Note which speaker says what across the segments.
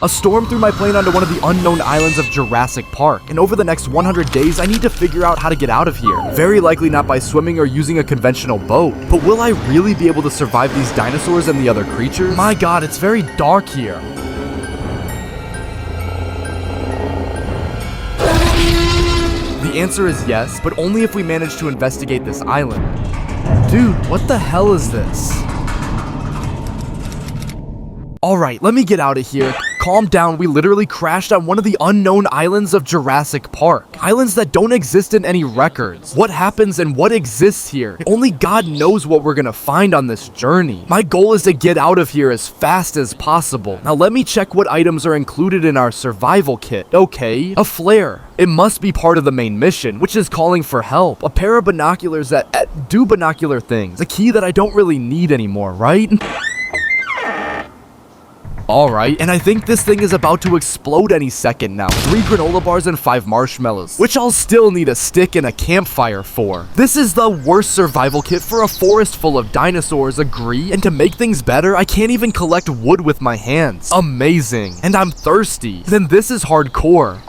Speaker 1: A storm threw my plane onto one of the unknown islands of Jurassic Park, and over the next 100 days, I need to figure out how to get out of here. Very likely not by swimming or using a conventional boat. But will I really be able to survive these dinosaurs and the other creatures? My god, it's very dark here. The answer is yes, but only if we manage to investigate this island. Dude, what the hell is this? Alright, let me get out of here. Calm down, we literally crashed on one of the unknown islands of Jurassic Park. Islands that don't exist in any records. What happens and what exists here? Only God knows what we're gonna find on this journey. My goal is to get out of here as fast as possible. Now let me check what items are included in our survival kit. Okay, a flare. It must be part of the main mission, which is calling for help. A pair of binoculars that do binocular things. A key that I don't really need anymore, right? Alright, and I think this thing is about to explode any second now. 3 granola bars and 5 marshmallows, which I'll still need a stick and a campfire for. This is the worst survival kit for a forest full of dinosaurs, agree? And to make things better, I can't even collect wood with my hands. Amazing. And I'm thirsty. Then this is hardcore.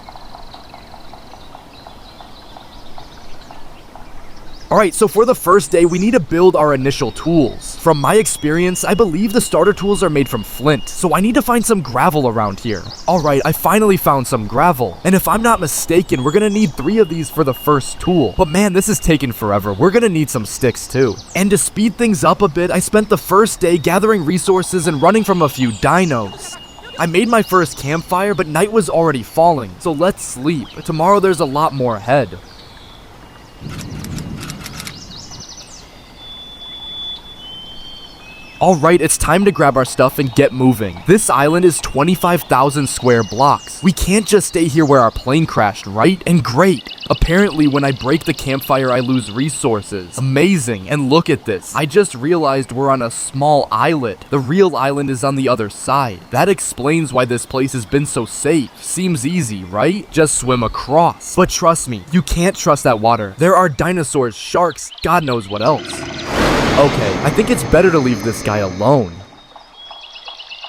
Speaker 1: Alright, so for the first day, we need to build our initial tools. From my experience, I believe the starter tools are made from flint, so I need to find some gravel around here. Alright, I finally found some gravel. And if I'm not mistaken, we're gonna need 3 of these for the first tool. But man, this is taking forever. We're gonna need some sticks too. And to speed things up a bit, I spent the first day gathering resources and running from a few dinos. I made my first campfire, but night was already falling, so let's sleep. Tomorrow there's a lot more ahead. Alright, it's time to grab our stuff and get moving. This island is 25,000 square blocks. We can't just stay here where our plane crashed, right? And great. Apparently, when I break the campfire, I lose resources. Amazing. And look at this. I just realized we're on a small islet. The real island is on the other side. That explains why this place has been so safe. Seems easy, right? Just swim across. But trust me, you can't trust that water. There are dinosaurs, sharks, God knows what else. Okay, I think it's better to leave this guy alone.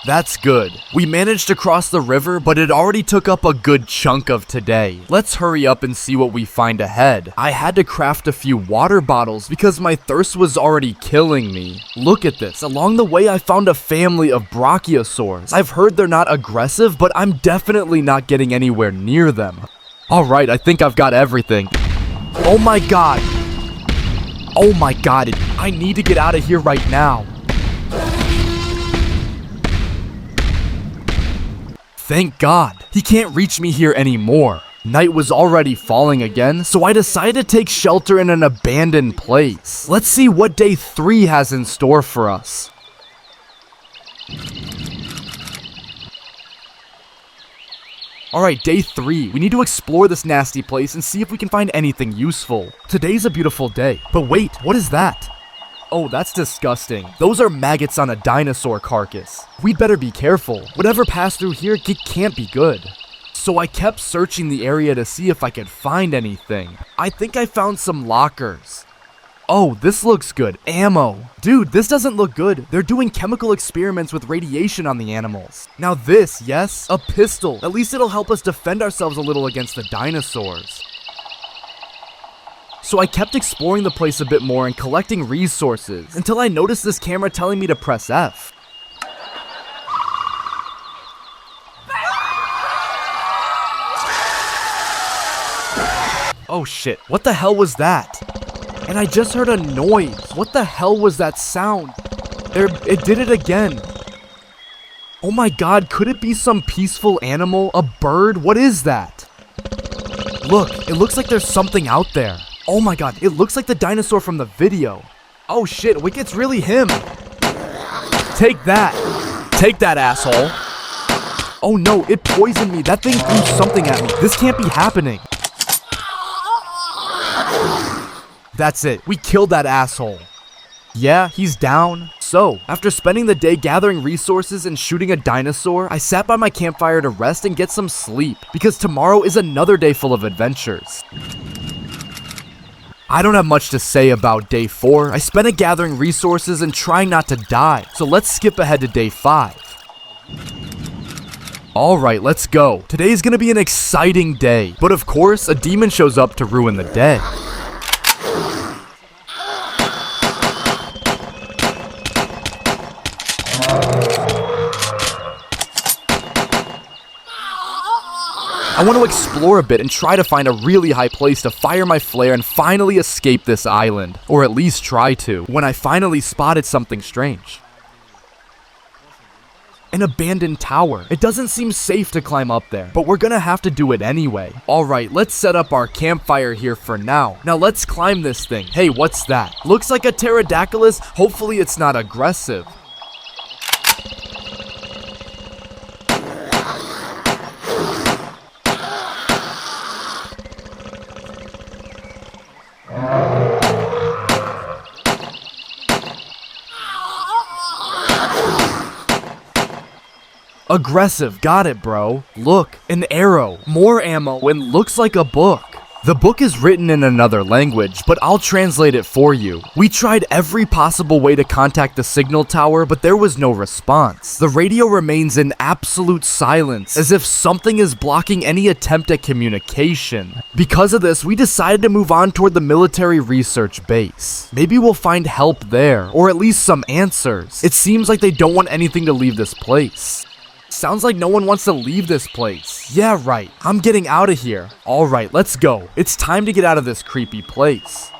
Speaker 1: That's good. We managed to cross the river, but it already took up a good chunk of today. Let's hurry up and see what we find ahead. I had to craft a few water bottles because my thirst was already killing me. Look at this. Along the way, I found a family of brachiosaurs. I've heard they're not aggressive, but I'm definitely not getting anywhere near them. Alright, I think I've got everything. Oh my god. Oh my god, I need to get out of here right now. Thank God. He can't reach me here anymore. Night was already falling again, so I decided to take shelter in an abandoned place. Let's see what day 3 has in store for us. Alright, day 3. We need to explore this nasty place and see if we can find anything useful. Today's a beautiful day. But wait, what is that? Oh, that's disgusting. Those are maggots on a dinosaur carcass. We'd better be careful. Whatever passed through here, it can't be good. So I kept searching the area to see if I could find anything. I think I found some lockers. Oh, this looks good. Ammo. Dude, this doesn't look good. They're doing chemical experiments with radiation on the animals. Now this, yes, a pistol. At least it'll help us defend ourselves a little against the dinosaurs. So I kept exploring the place a bit more and collecting resources until I noticed this camera telling me to press F. Oh shit, what the hell was that? And I just heard a noise. What the hell was that sound? It did it again. Oh my god, could it be some peaceful animal? A bird? What is that? Look, it looks like there's something out there. Oh my god, it looks like the dinosaur from the video. Oh shit, wait, it's really him. Take that. Take that, asshole. Oh no, it poisoned me. That thing threw something at me. This can't be happening. That's it. We killed that asshole. Yeah, he's down. So, after spending the day gathering resources and shooting a dinosaur, I sat by my campfire to rest and get some sleep, because tomorrow is another day full of adventures. I don't have much to say about day 4. I spent it gathering resources and trying not to die, so let's skip ahead to day 5. Alright, let's go. Today's gonna be an exciting day. But of course, a demon shows up to ruin the day. I want to explore a bit and try to find a really high place to fire my flare and finally escape this island. Or at least try to, when I finally spotted something strange. An abandoned tower. It doesn't seem safe to climb up there, but we're gonna have to do it anyway. Alright, let's set up our campfire here for now. Now let's climb this thing. Hey, what's that? Looks like a pterodactylus. Hopefully it's not aggressive. Aggressive, got it, bro. Look, an arrow, more ammo, and looks like a book. The book is written in another language, but I'll translate it for you. We tried every possible way to contact the signal tower, but there was no response. The radio remains in absolute silence, as if something is blocking any attempt at communication. Because of this, we decided to move on toward the military research base. Maybe we'll find help there, or at least some answers. It seems like they don't want anything to leave this place. Sounds like no one wants to leave this place. Yeah, right. I'm getting out of here. Alright, let's go. It's time to get out of this creepy place.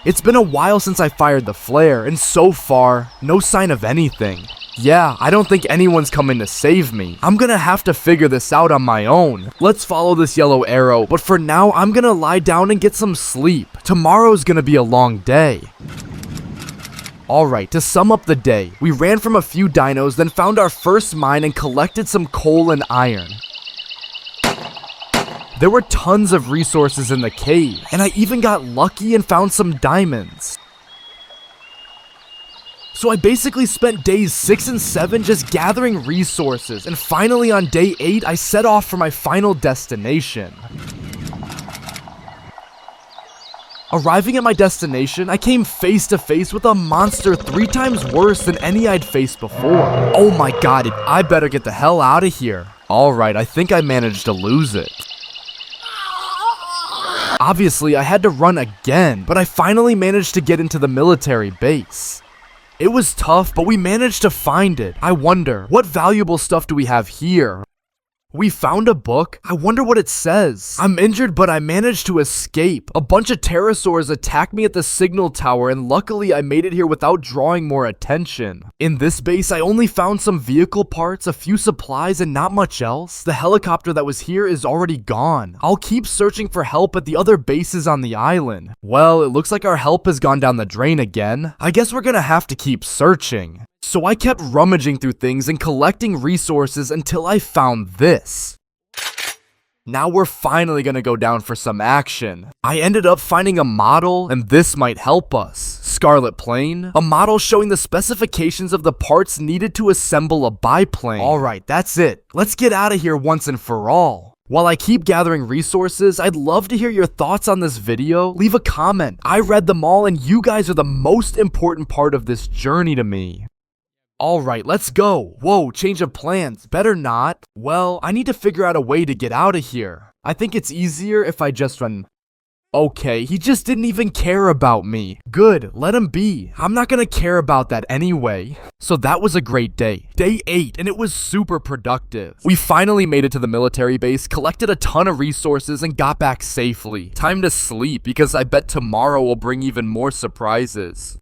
Speaker 1: It's been a while since I fired the flare, and so far, no sign of anything. Yeah, I don't think anyone's coming to save me. I'm gonna have to figure this out on my own. Let's follow this yellow arrow, but for now, I'm gonna lie down and get some sleep. Tomorrow's gonna be a long day. Alright, to sum up the day, we ran from a few dinos, then found our first mine and collected some coal and iron. There were tons of resources in the cave, and I even got lucky and found some diamonds. So I basically spent days 6 and 7 just gathering resources, and finally on day 8, I set off for my final destination. Arriving at my destination, I came face to face with a monster 3 times worse than any I'd faced before. Oh my god, I better get the hell out of here. Alright, I think I managed to lose it. Obviously, I had to run again, but I finally managed to get into the military base. It was tough, but we managed to find it. I wonder, what valuable stuff do we have here? We found a book. I wonder what it says. I'm injured, but I managed to escape. A bunch of pterosaurs attacked me at the signal tower, and luckily I made it here without drawing more attention. In this base, I only found some vehicle parts, a few supplies, and not much else. The helicopter that was here is already gone. I'll keep searching for help at the other bases on the island. Well, it looks like our help has gone down the drain again. I guess we're gonna have to keep searching. So I kept rummaging through things and collecting resources until I found this. Now we're finally gonna go down for some action. I ended up finding a model, and this might help us. Scarlet plane, a model showing the specifications of the parts needed to assemble a biplane. Alright, that's it. Let's get out of here once and for all. While I keep gathering resources, I'd love to hear your thoughts on this video. Leave a comment. I read them all, and you guys are the most important part of this journey to me. Alright, let's go. Whoa, change of plans. Better not. Well, I need to figure out a way to get out of here. I think it's easier if I just run. Okay, he just didn't even care about me. Good, let him be. I'm not gonna care about that anyway. So that was a great day. Day 8, and it was super productive. We finally made it to the military base, collected a ton of resources, and got back safely. Time to sleep, because I bet tomorrow will bring even more surprises.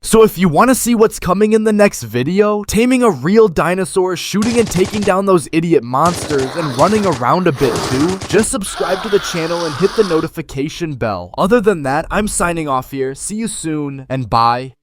Speaker 1: So if you want to see what's coming in the next video, taming a real dinosaur, shooting and taking down those idiot monsters, and running around a bit too, just subscribe to the channel and hit the notification bell. Other than that, I'm signing off here. See you soon, and bye.